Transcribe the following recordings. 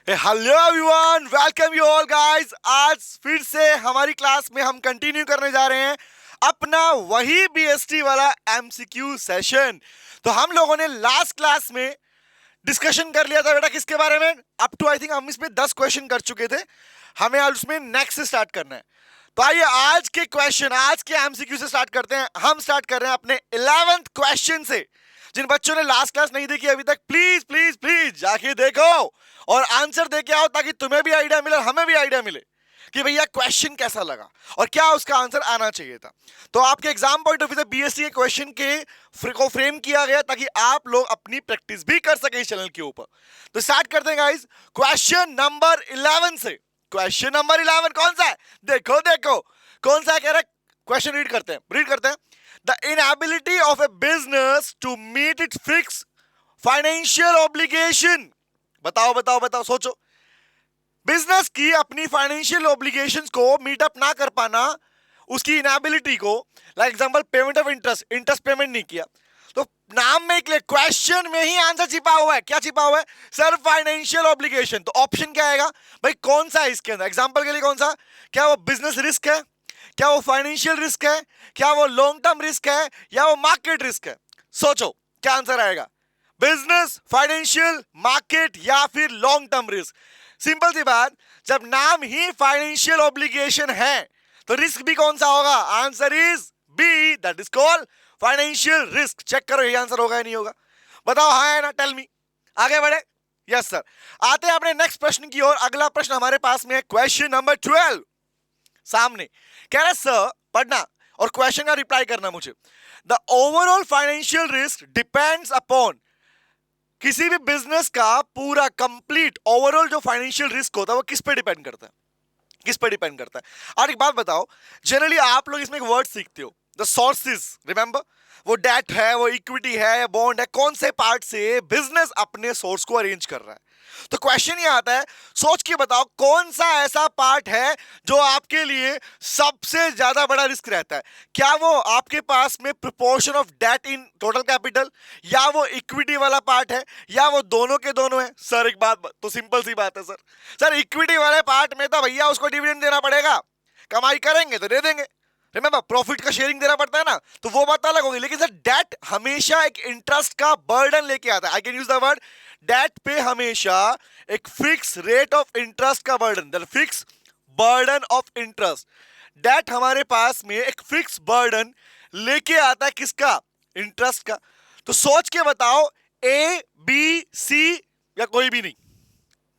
Hello everyone, welcome you all guys. आज फिर से हमारी क्लास में हम कंटिन्यू करने जा रहे हैं अपना वही बीएसटी वाला एमसीक्यू सेशन। तो हम लोगों ने लास्ट क्लास में डिस्कशन कर लिया था बेटा किसके बारे में। अप टू आई थिंक हम इसमें 10 क्वेश्चन कर चुके थे। हमें आज उसमें नेक्स्ट से स्टार्ट करना है। तो आइए आज के क्वेश्चन, आज के एमसीक्यू से स्टार्ट करते हैं। हम स्टार्ट कर रहे हैं अपने 11th क्वेश्चन से। जिन बच्चों ने लास्ट क्लास नहीं देखी अभी तक, प्लीज प्लीज प्लीज जाके देखो और आंसर दे के आओ, ताकि तुम्हें भी आइडिया मिले और हमें भी आइडिया मिले कि भैया क्वेश्चन कैसा लगा और क्या उसका आंसर आना चाहिए था। तो आपके एग्जाम पॉइंट ऑफ व्यू से बीएससी के क्वेश्चन के को फ्रेम किया गया ताकि आप लोग अपनी प्रैक्टिस भी कर सके इस चैनल के ऊपर। तो स्टार्ट करते हैं गाइस क्वेश्चन नंबर 11 से। क्वेश्चन नंबर 11 कौन सा है? देखो देखो कौन सा है, कह रहा है। क्वेश्चन रीड करते हैं। The inability of a business to meet its fix financial obligation. बताओ बताओ बताओ, सोचो। बिजनेस की अपनी फाइनेंशियल ऑब्लिगेशंस को मीटअप ना कर पाना, उसकी इनएबिलिटी को, like example payment of interest payment नहीं किया। तो नाम में एक क्वेश्चन में ही आंसर छिपा हुआ है। क्या छिपा हुआ है सर? Financial obligation. तो ऑप्शन क्या आएगा भाई? कौन सा है इसके अंदर? एग्जांपल के लिए कौन सा? क्या वो बिजनेस रिस्क है, क्या वो फाइनेंशियल रिस्क है, क्या वो लॉन्ग टर्म रिस्क है, या वो मार्केट रिस्क है? सोचो क्या आंसर आएगा। बिजनेस, फाइनेंशियल, मार्केट या फिर लॉन्ग टर्म रिस्क? सिंपल सी बात, जब नाम ही फाइनेंशियल ऑब्लिगेशन है तो रिस्क भी कौन सा होगा? Answer is B, that is called financial risk. Check करो ये आंसर होगा या नहीं होगा, बताओ हाँ है ना? Tell me. आगे बढ़े? Yes sir. आते हैं अपने नेक्स्ट प्रश्न की ओर। अगला प्रश्न हमारे पास में है क्वेश्चन नंबर 12। सामने कह रहा है सर पढ़ना और क्वेश्चन का रिप्लाई करना मुझे। The overall financial risk depends upon. किसी भी बिजनेस का पूरा कंप्लीट ओवरऑल जो फाइनेंशियल रिस्क होता है वो किस पे डिपेंड करता है? किस पे डिपेंड करता है? और एक बात बताओ, जनरली आप लोग इसमें एक वर्ड सीखते हो, द सोर्सेज। रिमेंबर, वो डेट है, वो इक्विटी है, या बॉन्ड है, कौन से पार्ट से बिजनेस अपने सोर्स को अरेंज कर रहा है। तो क्वेश्चन ये आता है, सोच के बताओ कौन सा ऐसा पार्ट है जो आपके लिए सबसे ज्यादा बड़ा रिस्क रहता है। क्या वो आपके पास में proportion of debt in total capital, या वो इक्विटी वाला पार्ट है, या वो दोनों के दोनों है? सर एक बात तो सिंपल सी बात है सर। सर इक्विटी वाले पार्ट में तो भैया उसको डिविडेंड देना पड़ेगा, कमाई करेंगे तो दे देंगे। रिमेंबर, प्रॉफिट का शेयरिंग देना पड़ता है ना, तो वो बात अलग होगी। लेकिन सर डेट हमेशा एक इंटरेस्ट का बर्डन लेके आता है। I can use the word debt पे हमेशा एक फिक्स रेट ऑफ इंटरेस्ट का burden, fix burden of interest. Debt हमारे पास में एक फिक्स बर्डन लेके आता है, किसका? इंटरेस्ट का। तो सोच के बताओ, ए बी सी या कोई भी नहीं?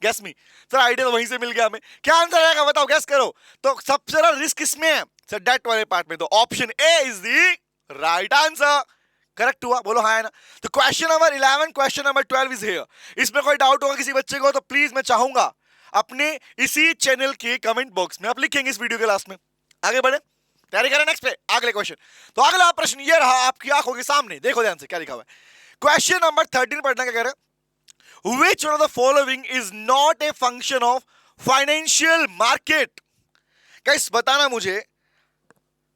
गैस मी सर, आइडिया तो वहीं से मिल गया हमें। क्या आंसर आएगा बताओ, गैस करो। तो सबसे ज्यादा रिस्क किसमें है सर? डेट वाले पार्ट में। तो option A is the right answer. Correct हुआ, बोलो हाँ है ना? तो question number 11, question number 12 is here. इसमें कोई डाउट होगा किसी बच्चे को तो प्लीज मैं चाहूंगा अपने इसी चैनल के कमेंट बॉक्स में आप लिखेंगे इस वीडियो के लास्ट में। आगे बढ़े, तैयारी करें नेक्स्ट पे अगले क्वेश्चन। तो अगला प्रश्न ये रहा आपकी आंखों के सामने, देखो ध्यान से क्या लिखा हुआ है। क्वेश्चन नंबर 13 पढ़ना, क्या कह रहे हैं? Which one of the following is not a function of financial market? Guys बताना मुझे,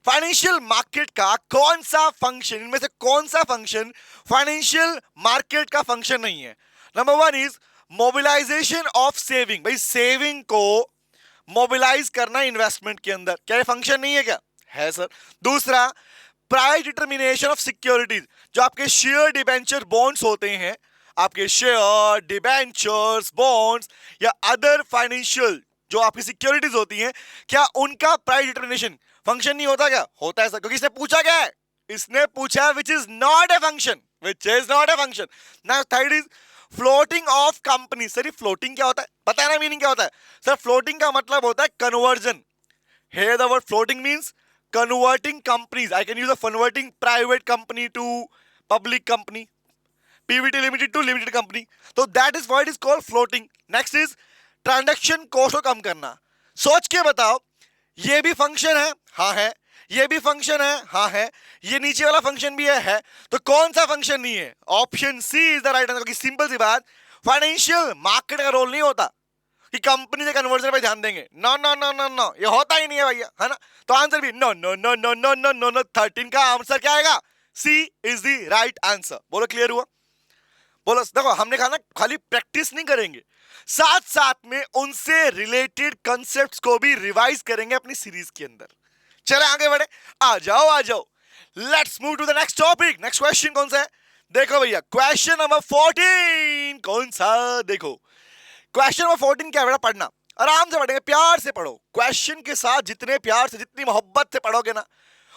फाइनेंशियल मार्केट का कौन सा फंक्शन, इनमें से कौन सा फंक्शन फाइनेंशियल मार्केट का फंक्शन नहीं है? Number 1 is mobilisation of saving. भाई सेविंग को मोबिलाइज करना इन्वेस्टमेंट के अंदर, क्या ये फंक्शन नहीं है? क्या है सर? दूसरा, प्राइस डिटर्मिनेशन ऑफ सिक्योरिटीज। जो आपके शेयर डिबेंचर बॉन्ड्स होते हैं, आपके शेयर डिबेंचर्स बॉन्ड्स या अदर फाइनेंशियल जो आपकी सिक्योरिटीज होती हैं, क्या उनका प्राइस डिटर्मिनेशन फंक्शन नहीं होता? क्या होता है सर? क्योंकि इसने पूछा क्या है? इसने पूछा which is not a function, which is not a function. Now third is floating of company. Sir ये फ्लोटिंग क्या होता है? पता है ना मीनिंग क्या होता है? सर फ्लोटिंग का मतलब होता है conversion. Here the word floating means converting companies. I can use a converting private company to public company, PVT limited to limited company. So that is why it is called floating. Next is transaction cost को कम करना। सोच के बताओ, ये भी function है? हाँ है। ये भी फंक्शन है? हाँ है। ये नीचे वाला फंक्शन भी है। तो कौन सा फंक्शन नहीं है? Option C is the right answer. Simple सी बात, फाइनेंशियल मार्केट का रोल नहीं होता कि कंपनी के कन्वर्जन पे ध्यान देंगे। No no no no no, ये होता ही नहीं है भैया, है ना? तो आंसर भी no no no no no no no no. 13 का आंसर क्या आएगा? C is the right answer. बोलो क्लियर हुआ? बोलो, देखो हमने कहा ना खाली प्रैक्टिस नहीं करेंगे, साथ साथ में उनसे रिलेटेड कॉन्सेप्ट्स को भी रिवाइज करेंगे अपनी सीरीज के अंदर। चले आगे बढ़े, आ जाओ आ जाओ, let's move to the next topic. Next question कौन सा है? देखो भैया क्वेश्चन नंबर 14 कौन सा, देखो क्वेश्चन नंबर 14 क्या है बेटा, पढ़ना आराम से पढ़ेंगे, प्यार से पढ़ो, क्वेश्चन के साथ जितने प्यार से जितनी मोहब्बत से पढ़ोगे ना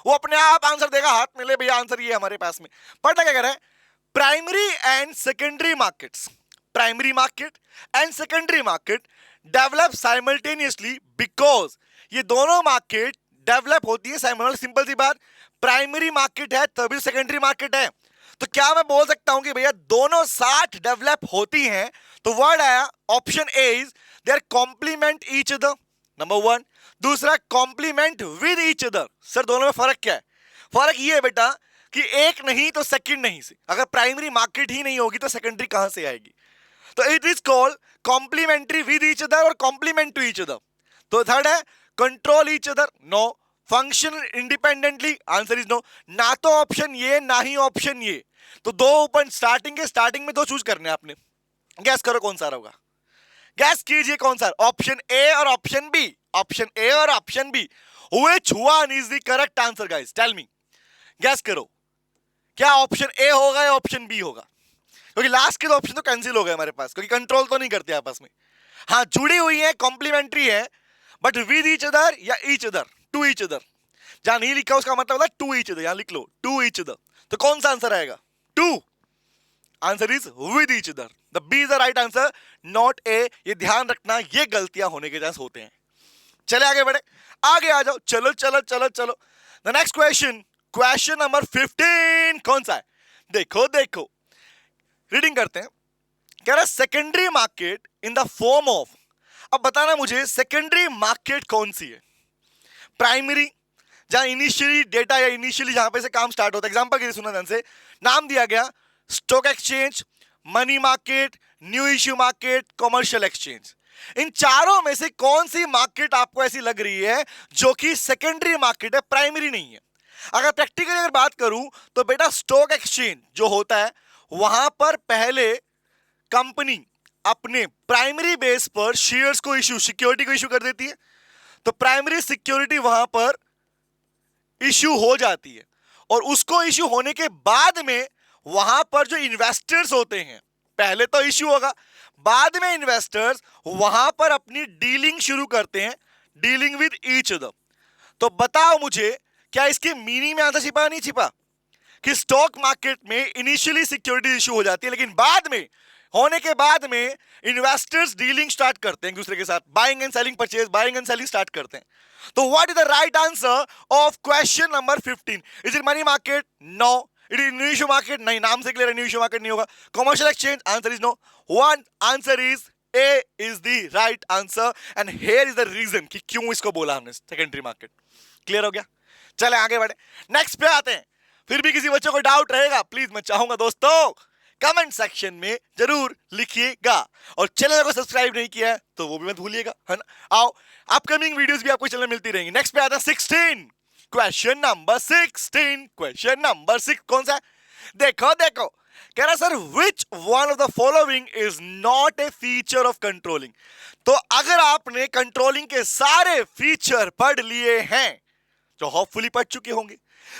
वो अपने आप आंसर देगा, हाथ में ले भैया आंसर ये हमारे पास में। पढ़ना क्या कह रहा है, primary and secondary markets, primary market and secondary market develop simultaneously because, ये दोनों मार्केट डेवलप होती है साइमल्टेनियसली। सिंपल सी बात, प्राइमरी मार्केट है तभी सेकेंडरी मार्केट है, तो क्या मैं बोल सकता हूं कि भैया दोनों साथ डेवलप होती हैं? तो वर्ड आया option A is they are complement each other, number one. दूसरा complement with each other. Sir दोनों में फर्क क्या है? फर्क ये है बेटा कि एक नहीं तो सेकंड नहीं से, अगर प्राइमरी मार्केट ही नहीं होगी तो सेकेंडरी कहां से आएगी? तो it is called complementary with each other और कॉम्प्लीमेंट टू ईच अदर। तो थर्ड है control each other, no. Function independently, answer is no. ना तो ऑप्शन ये ना ही ऑप्शन ये, तो दो ओपन स्टार्टिंग के, स्टार्टिंग में दो चूज करने आपने, गैस करो कौन सा होगा, गैस कीजिए कौन सा, ऑप्शन ए और ऑप्शन बी, ऑप्शन ए और option B, which one is the correct answer guys, tell me, guess करो, क्या ऑप्शन ए होगा या ऑप्शन बी होगा? क्योंकि लास्ट के दो ऑप्शन तो कैंसिल हो गए हमारे पास, क्योंकि कंट्रोल तो नहीं करते आपस में। हाँ जुड़ी हुई है, कॉम्प्लीमेंट्री है, बट विद ईच अदर या each other, to each other. जहां नहीं लिखा उसका मतलब होता है टू ईच अदर, यहां लिख लो टू ईच अदर। तो कौन सा आंसर आएगा? Two. Answer is with each other, the B is the right answer, not A. ये ध्यान रखना, ये गलतियां होने के चांस होते हैं। चले आगे बढ़े, आगे आ जाओ, चलो चलो चलो चलो। The next question, question number 15 कौन सा है? देखो देखो, रीडिंग करते हैं। कह रहा है secondary market in the form of, अब बताना मुझे सेकेंडरी मार्केट कौन सी है? प्राइमरी, जहां इनिशियली डेटा या इनिशियली जहां पे से काम स्टार्ट होता है, एग्जांपल के लिए सुना ध्यान से, नाम दिया गया stock exchange, money market, new issue market, commercial exchange. इन चारों में से कौन सी मार्केट आपको ऐसी लग रही है जो कि सेकेंडरी मार्केट है, प्राइमरी नहीं है? अगर प्रैक्टिकली अगर बात करूं तो बेटा स्टॉक एक्सचेंज जो होता है वहां पर पहले कंपनी अपने प्राइमरी बेस पर शेयर्स को इश्यू, सिक्योरिटी को इश्यू कर देती है, तो प्राइमरी सिक्योरिटी वहां पर इश्यू हो जाती है, और उसको इश्यू होने के बाद में वहां पर जो इन्वेस्टर्स होते हैं, पहले तो इश्यू होगा, बाद में इन्वेस्टर्स वहां पर अपनी डीलिंग शुरू करते हैं, डीलिंग विद ईच अदर। तो बताओ मुझे, क्या इसके मीनिंग में आंसर छिपा नहीं छिपा कि स्टॉक मार्केट में इनिशियली सिक्योरिटी इश्यू हो जाती है, लेकिन बाद में, होने के बाद में इन्वेस्टर्स डीलिंग स्टार्ट करते हैं एक दूसरे के साथ, buying and selling, purchase, buying and selling start करते हैं। तो what is the right answer of question number 15? Is it money market? No. It is new issue market? नहीं, नाम से क्लियर है न्यू इश्यू मार्केट नहीं होगा। Commercial exchange? Answer is no. One answer is A is the right answer, and here is the reason कि क्यों इसको बोला हमने सेकेंडरी मार्केट। क्लियर हो गया? चले आगे बढ़े, नेक्स्ट पे आते हैं। फिर भी किसी बच्चों को डाउट रहेगा, प्लीज मैं चाहूंगा दोस्तों कमेंट सेक्शन में जरूर लिखिएगा, और चैनल को सब्सक्राइब नहीं किया है तो वो भी मत भूलिएगा, है ना। आओ, अपकमिंग वीडियोस भी आपको चैनल मिलती रहेंगी। नेक्स्ट पे आता है 16, क्वेश्चन नंबर 16, क्वेश्चन नंबर 6 कौन सा है? देखो देखो, कह रहा sir which one of the following is not a feature of controlling. तो अगर आपने कंट्रोलिंग के सारे फीचर पढ़ लिए हैं, जो होपफुली पढ़ चुके होंगे,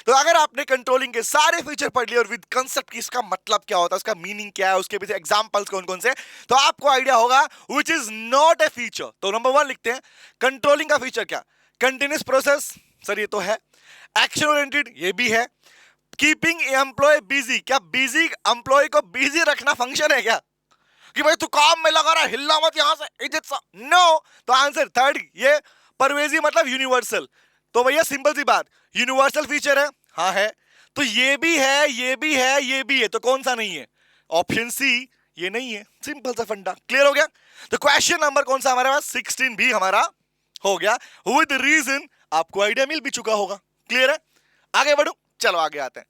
तो अगर आपने कंट्रोलिंग के सारे फीचर पढ़ लिए और विद कांसेप्ट की इसका मतलब क्या होता है, उसका मीनिंग क्या है, उसके पीछे एग्जांपल्स कौन कौन से, तो आपको आइडिया होगा which is not a feature. तो नंबर 1 लिखते हैं, कंट्रोलिंग का फीचर क्या? कंटिन्यूअस प्रोसेस, सर ये तो है। एक्शन ओरिएंटेड, ये भी है। कीपिंग एम्प्लॉय बिजी, क्या बिजी एम्प्लॉय को बिजी रखना फंक्शन है क्या? कि भाई तू काम में लगा रहा, हिलना मत यहां से, इज्जत सा, नो। तो आंसर थर्ड, ये परवेजी मतलब यूनिवर्सल। तो भैया सिंपल सी बात, यूनिवर्सल फीचर है, हाँ है। तो ये भी है, ये भी है, ये भी है, तो कौन सा नहीं है? ऑप्शन सी, ये नहीं है। सिंपल सा फंडा, क्लियर हो गया? तो क्वेश्चन नंबर कौन सा हमारे पास? 16 भी हमारा हो गया, विद रीजन आपको आइडिया मिल भी चुका होगा। क्लियर है? आगे बढ़ो, चलो आगे आते हैं।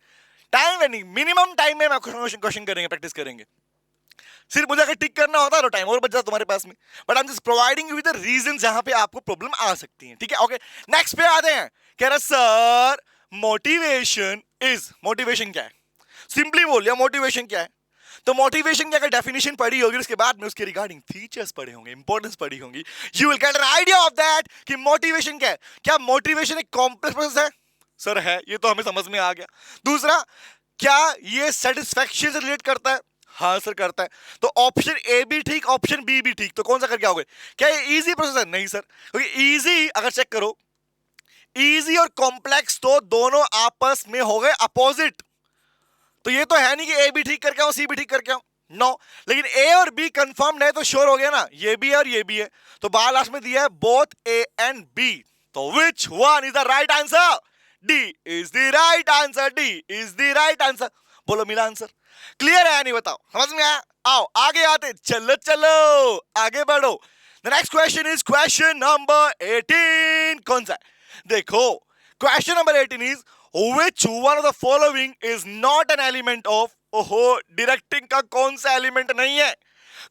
टाइम वेनिंग, मिनिमम टाइम में क्वेश्चन करेंगे, प्रैक्टिस करेंगे। सिर्फ मुझे अगर टिक करना होता है तो टाइम और बच जाता तुम्हारे पास में, but I am just providing you with the reasons जहां पे आपको प्रॉब्लम आ सकती है। ठीक है, ओके। नेक्स्ट पे आते हैं। कह रहा सर मोटिवेशन इज, मोटिवेशन क्या है? सिंपली बोल लिया, मोटिवेशन क्या है? तो मोटिवेशन की अगर डेफिनेशन पढ़ी होगी उसके बाद में उसके रिगार्डिंग फीचर्स पढ़े होंगे, इंपॉर्टेंस पढ़ी होंगी, you will get an idea of that कि मोटिवेशन क्या है। क्या मोटिवेशन एक कॉम्प्लेक्स प्रोसेस है? सर है, ये तो हमें समझ में आ गया। दूसरा, क्या ये सेटिस्फैक्शन से रिलेट करता है? हाँ सर करता है। तो ऑप्शन ए भी ठीक, ऑप्शन बी भी ठीक, तो कौन सा करके आओगे? क्या ये इजी प्रोसेस है? नहीं सर, क्योंकि इजी अगर चेक करो, इजी और कॉम्प्लेक्स तो दोनों आपस में हो गए अपोजिट। तो ये तो है नहीं कि ए भी ठीक करके आओ सी भी ठीक करके आओ, नो। लेकिन ए और बी कंफर्म है तो श्योर हो गया ना, ये भी है और ये भी है। तो बाहर लास्ट में दिया है बोथ ए एंड बी, तो which one is the right answer? D is the right answer, D is the right answer. बोलो मिला आंसर? क्लियर है या नहीं बताओ? समझ में आया? आओ आगे आते, चलो चलो आगे बढ़ो। The next question is question number 18। कौन सा है? देखो question number 18 is which one of the following is not an element of, ओहो डायरेक्टिंग का कौन सा एलिमेंट नहीं है?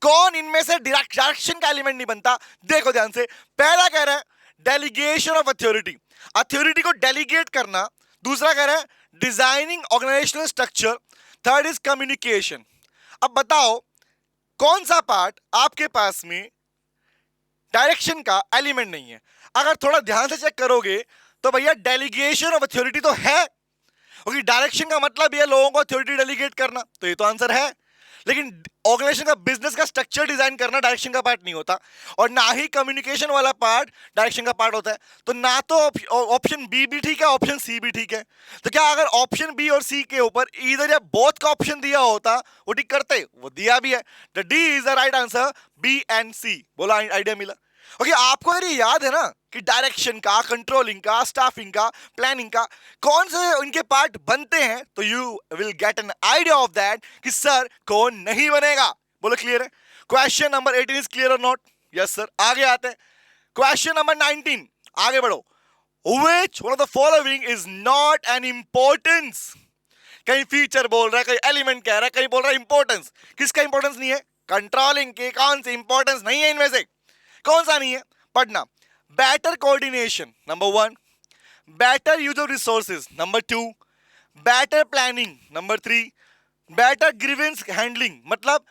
कौन इनमें से डायरेक्शन का एलिमेंट नहीं बनता? देखो ध्यान से, पहला कह रहा है डेलीगेशन ऑफ अथॉरिटी, अथॉरिटी को डेलीगेट करना। दूसरा कह रहा है designing organisational structure. Third is communication. अब बताओ कौन सा पार्ट आपके पास में डायरेक्शन का एलिमेंट नहीं है? अगर थोड़ा ध्यान से चेक करोगे तो भैया डेलीगेशन ऑफ अथॉरिटी तो है, क्योंकि डायरेक्शन का मतलब ये लोगों को अथॉरिटी डेलीगेट करना, तो ये तो आंसर है। लेकिन ऑर्गेनाइजेशन का बिजनेस का स्ट्रक्चर डिजाइन करना डायरेक्शन का पार्ट नहीं होता, और ना ही कम्युनिकेशन वाला पार्ट डायरेक्शन का पार्ट होता है। तो ना तो ऑप्शन बी भी ठीक है, ऑप्शन सी भी ठीक है। तो क्या अगर ऑप्शन बी और सी के ऊपर इधर या बोथ का ऑप्शन दिया होता वो ठीक करते? वो दिया भी है, the D is the right answer, B and C. बोला आइडिया मिला? ओके आपको अगर ये याद है ना कि डायरेक्शन का, कंट्रोलिंग का, स्टाफिंग का, प्लानिंग का कौन से उनके पार्ट बनते हैं, तो you will get an idea of that कि सर कौन नहीं बनेगा। बोलो क्लियर है? क्वेश्चन नंबर 18 इज क्लियर और नॉट? Yes sir. आगे आते हैं क्वेश्चन नंबर 19, आगे बढ़ो। Which one of the following is not N importance? कहीं फीचर बोल रहा है, कहीं एलिमेंट कह रहा है, कहीं बोल रहा है इंपॉर्टेंस। किसका इंपॉर्टेंस नहीं है? कंट्रोलिंग के। कौन से इंपॉर्टेंस नहीं है इनमें से? कौन सा नहीं है? पढ़ना। Better coordination number 1, better use of resources number 2, better planning number 3, better grievance handling. मतलब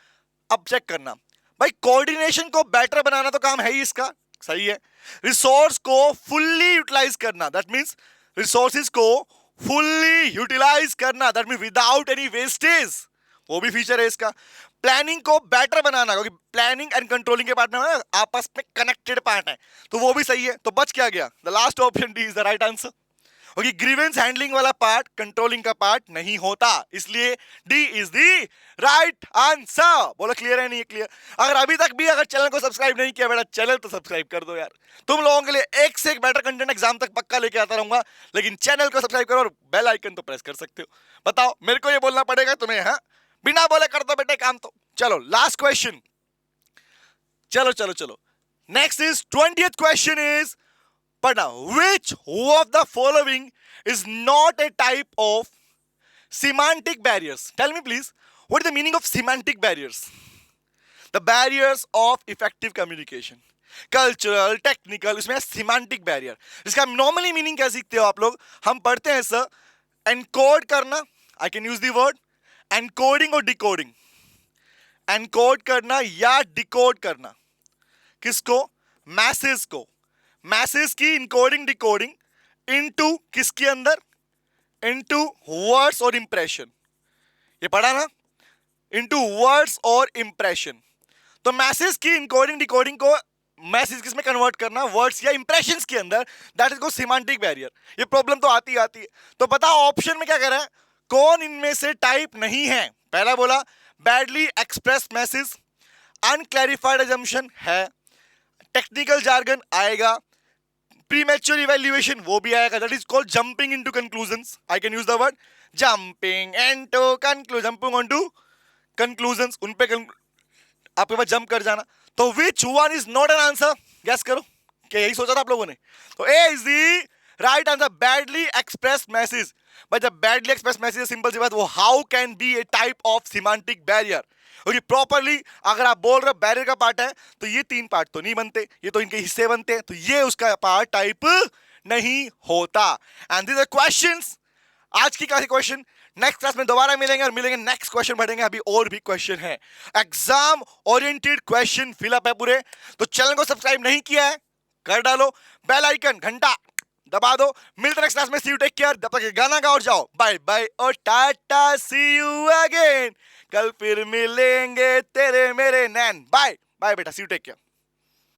अब चेक करना भाई, कोऑर्डिनेशन को बेटर बनाना तो काम है ही इसका, सही है। रिसोर्स को फुल्ली यूटिलाइज करना, दैट मींस रिसोर्सेज को फुल्ली यूटिलाइज करना, that means without any wastage, वो भी फीचर है इसका। प्लानिंग को बेटर बनाना, क्योंकि प्लानिंग एंड कंट्रोलिंग के पार्ट में आपस में कनेक्टेड पार्ट है, तो वो भी सही है। तो बच क्या गया? The last option D is the right answer, क्योंकि ग्रीवेंस हैंडलिंग वाला पार्ट कंट्रोलिंग का पार्ट नहीं होता, इसलिए D is the right answer. बोलो क्लियर है? नहीं क्लियर? अगर अभी तक भी अगर चैनल को सब्सक्राइब नहीं किया बेटा, चैनल तो सब्सक्राइब कर दो यार। तुम लोगों के लिए एक से एक बेटर कंटेंट एग्जाम तक पक्का लेके आता रहूंगा, लेकिन चैनल को सब्सक्राइब करो और बेल आइकन तो प्रेस कर सकते हो। बताओ मेरे को ये बोलना पड़ेगा तुम्हें? हाँ, बिना बोले कर दो बेटे काम तो। चलो लास्ट क्वेश्चन, चलो चलो चलो। Next is 20th question is, पढ़ना। Which of the following is not a type of semantic barriers? Tell me please, what is the meaning of semantic barriers? The barriers of effective communication. Cultural, technical, इसमें semantic barrier. इसका normally meaning क्या सीखते हो आप लोग? हम पढ़ते हैं सर एनकोड करना, आई can use the word encoding और डिकोडिंग। एनकोड करना या डिकोड करना, किसको? मैसेज को। मैसेज की इनकोडिंग डिकोडिंग इनटू किसके अंदर? इनटू वर्ड्स और इंप्रेशन। ये पढ़ा ना, इनटू वर्ड्स और इंप्रेशन। तो मैसेज की इनकोडिंग डिकोडिंग को मैसेज किस में कन्वर्ट करना? वर्ड्स या इंप्रेशंस के अंदर, दैट इज को सिमेंटिक बैरियर। ये प्रॉब्लम तो आती है। तो बताओ ऑप्शन में क्या कह रहा है, कौन इनमें से टाइप नहीं है? पहला बोला badly express message, unclarified assumption है, टेक्निकल जार्गन आएगा, प्रीमैच्योर इवैल्यूएशन वो भी आएगा, that is called jumping into conclusions. I can use the word jumping into conclusion, jumping onto conclusions, उन पे आपके पास जंप कर जाना। तो which one is not an answer? Guess करो, क्या यही सोचा था आप लोगों ने? तो A is the right answer, badly express message. भाई जब बैडली एक्सप्रेस मैसेज, सिंपल सी बात, वो how can be A type of semantic barrier? और ये प्रॉपरली अगर आप बोल रहे हो बैरियर का पार्ट है, तो ये 3 पार्ट तो नहीं बनते, ये तो इनके हिस्से बनते हैं, तो ये उसका पार्ट टाइप नहीं होता। एंड दिस आर क्वेश्चंस, आज की क्लास के क्वेश्चन नेक्स्ट क्लास में दोबारा मिलेंगे और मिलेंगे, नेक्स्ट क्वेश्चन पढ़ेंगे। अभी और भी क्वेश्चन है, एग्जाम ओरिएंटेड क्वेश्चन फिलअप है पूरे। तो चैनल को सब्सक्राइब नहीं किया है, कर डालो, बेल आइकन घंटा दबा दो। मिलते नेक्स्ट क्लास में, सी यू, टेक केयर। तब तक गाना गाओ और जाओ, बाय बाय और टाटा, सी यू अगेन। कल फिर मिलेंगे तेरे मेरे नैन। बाय बाय बेटा, सी यू, टेक केयर।